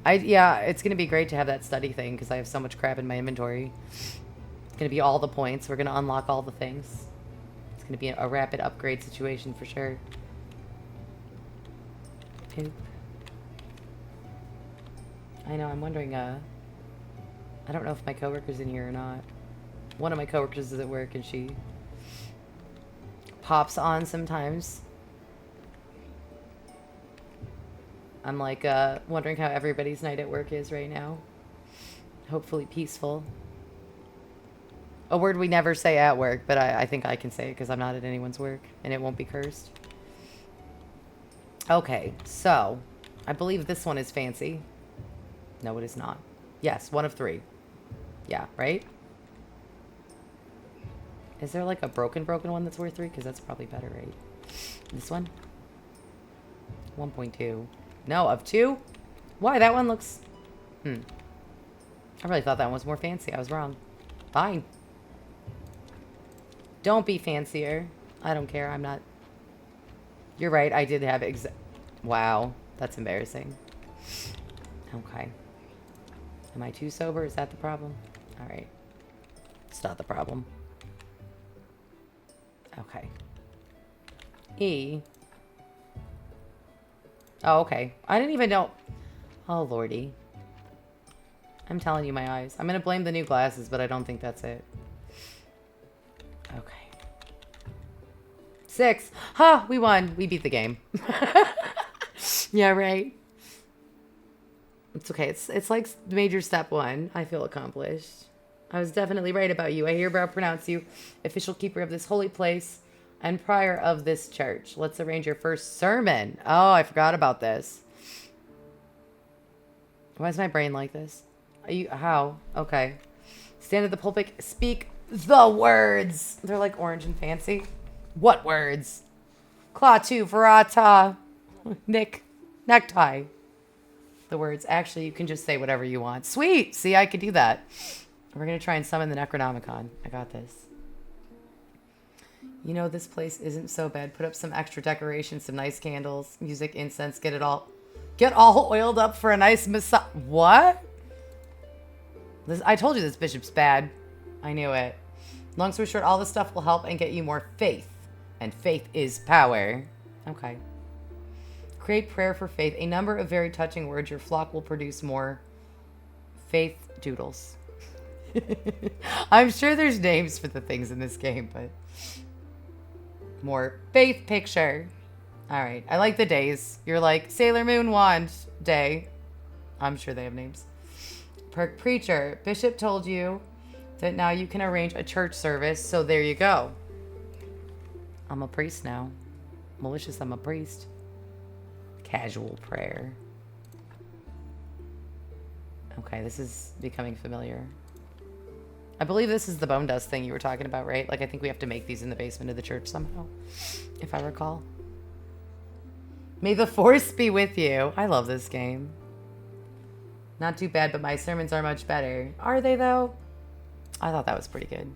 Yeah, it's gonna be great to have that study thing because I have so much crap in my inventory. It's gonna be all the points. We're gonna unlock all the things. It's going to be a rapid upgrade situation for sure. Poop. I know, I'm wondering, I don't know if my coworker's in here or not. One of my coworkers is at work and she pops on sometimes. I'm like, wondering how everybody's night at work is right now. Hopefully peaceful. A word we never say at work, but I think I can say it because I'm not at anyone's work, and it won't be cursed. Okay, so, I believe this one is fancy. No, it is not. Yes, 1 of 3. Yeah, right? Is there like a broken one that's worth 3? Because that's probably better, right? This one? 1.2. No, of 2? Why? That one looks... I really thought that one was more fancy. I was wrong. Fine. Don't be fancier. I don't care. I'm not... You're right. I did have Wow. That's embarrassing. Okay. Am I too sober? Is that the problem? All right. It's not the problem. Okay. E. Oh, okay. I didn't even know... Oh, lordy. I'm telling you my eyes. I'm going to blame the new glasses, but I don't think that's it. Okay. 6. Ha! We won. We beat the game. Yeah, right. It's okay. It's like major step 1. I feel accomplished. I was definitely right about you. I hereby pronounce you official keeper of this holy place and prior of this church. Let's arrange your first sermon. Oh, I forgot about this. Why is my brain like this? How? Okay. Stand at the pulpit. Speak the words. They're like orange and fancy. What words? Klaatu, Verata, necktie. The words. Actually, you can just say whatever you want. Sweet. See, I could do that. We're going to try and summon the Necronomicon. I got this. You know, this place isn't so bad. Put up some extra decorations, some nice candles, music, incense, get all oiled up for a nice massage. What? I told you this bishop's bad. I knew it. Long story short, all this stuff will help and get you more faith. And faith is power. Okay. Create prayer for faith. A number of very touching words. Your flock will produce more faith doodles. I'm sure there's names for the things in this game, but more faith picture. All right. I like the days. You're like Sailor Moon Wand Day. I'm sure they have names. Preacher. Bishop told you that now you can arrange a church service, so there you go. I'm a priest now. Malicious, I'm a priest. Casual prayer. Okay, this is becoming familiar. I believe this is the bone dust thing you were talking about, right? Like, I think we have to make these in the basement of the church somehow, if I recall. May the force be with you. I love this game. Not too bad, but my sermons are much better. Are they, though? I thought that was pretty good.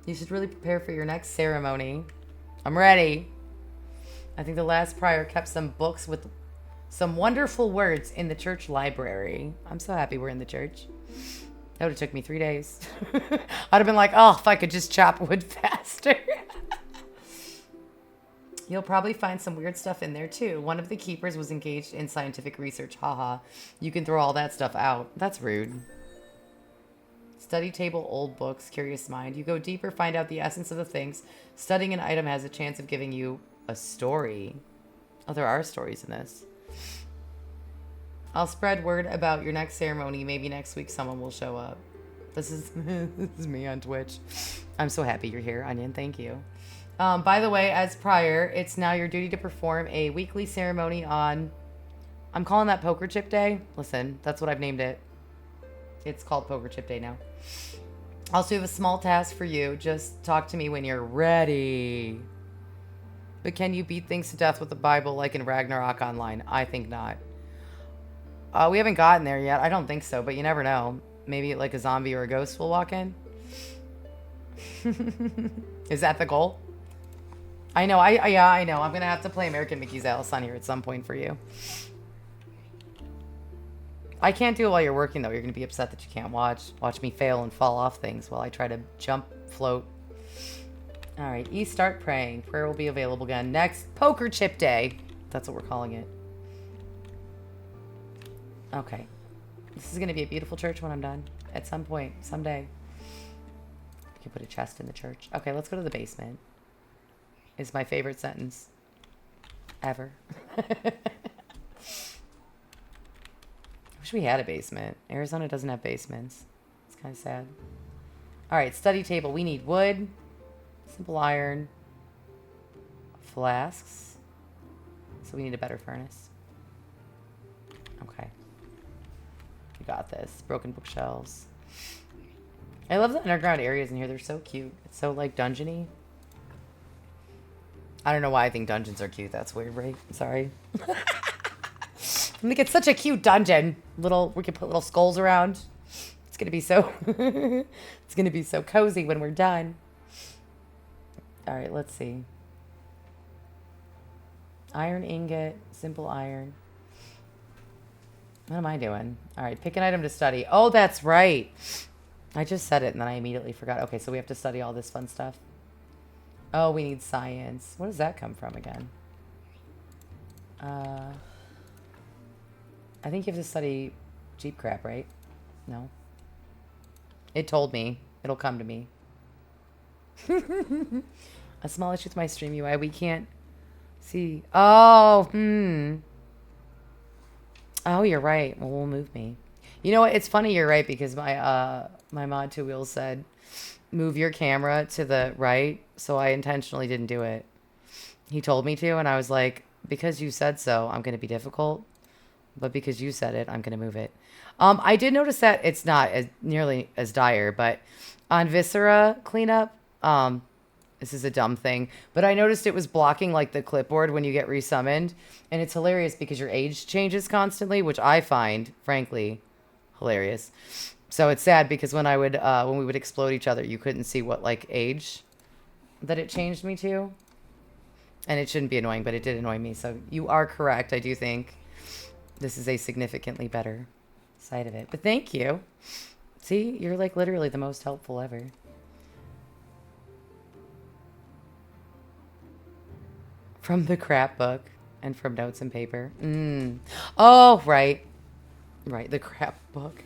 You should really prepare for your next ceremony. I'm ready. I think the last prior kept some books with some wonderful words in the church library. I'm so happy we're in the church. That would have took me 3 days. I'd have been like, oh, if I could just chop wood faster. You'll probably find some weird stuff in there, too. One of the keepers was engaged in scientific research. Haha. You can throw all that stuff out. That's rude. Study table, old books, curious mind. You go deeper, find out the essence of the things. Studying an item has a chance of giving you a story. Oh, there are stories in this. I'll spread word about your next ceremony. Maybe next week someone will show up. This is me on Twitch. I'm so happy you're here, Onion. Thank you. By the way, as prior, it's now your duty to perform a weekly ceremony on... I'm calling that Poker Chip Day. Listen, that's what I've named it. It's called Poker Chip Day now. Also, have a small task for you. Just talk to me when you're ready. But can you beat things to death with the Bible like in Ragnarok Online? I think not. We haven't gotten there yet. I don't think so, but you never know. Maybe like a zombie or a ghost will walk in. Is that the goal? I know. Yeah, I know. I'm going to have to play American Mickey's Alice on here at some point for you. I can't do it while you're working, though. You're going to be upset that you can't watch me fail and fall off things while I try to jump, float. All right. Start praying. Prayer will be available again next Poker Chip Day. That's what we're calling it. Okay. This is going to be a beautiful church when I'm done. At some point. Someday. You can put a chest in the church. Okay, let's go to the basement. Is my favorite sentence ever. I wish we had a basement. Arizona doesn't have basements. It's kind of sad. All right, study table. We need wood, simple iron, flasks. So we need a better furnace. Okay. We got this. Broken bookshelves. I love the underground areas in here. They're so cute. It's so, like, dungeony. I don't know why I think dungeons are cute. That's weird, right? Sorry. I think it's such a cute dungeon. We can put little skulls around. It's gonna be so it's gonna be so cozy when we're done. Alright, let's see. Iron ingot, simple iron. What am I doing? Alright, pick an item to study. Oh, that's right. I just said it and then I immediately forgot. Okay, so we have to study all this fun stuff. Oh, we need science. Where does that come from again? I think you have to study Jeep crap, right? No. It told me. It'll come to me. A small issue with my stream UI. We can't see. Oh, Oh, you're right. Well, we'll move me. You know what? It's funny you're right because my mod two wheels said move your camera to the right, so I intentionally didn't do it. He told me to, and I was like, because you said so, I'm going to be difficult. But because you said it, I'm going to move it. I did notice that it's not nearly as dire, but on Viscera cleanup, this is a dumb thing, but I noticed it was blocking like the clipboard when you get resummoned, and it's hilarious because your age changes constantly, which I find, frankly, hilarious. So it's sad because when we would explode each other, you couldn't see what like age that it changed me to, and it shouldn't be annoying, but it did annoy me. So you are correct. I do think this is a significantly better side of it. But thank you. See, you're like literally the most helpful ever. From the crap book. And from notes and paper. Oh, right. Right, the crap book.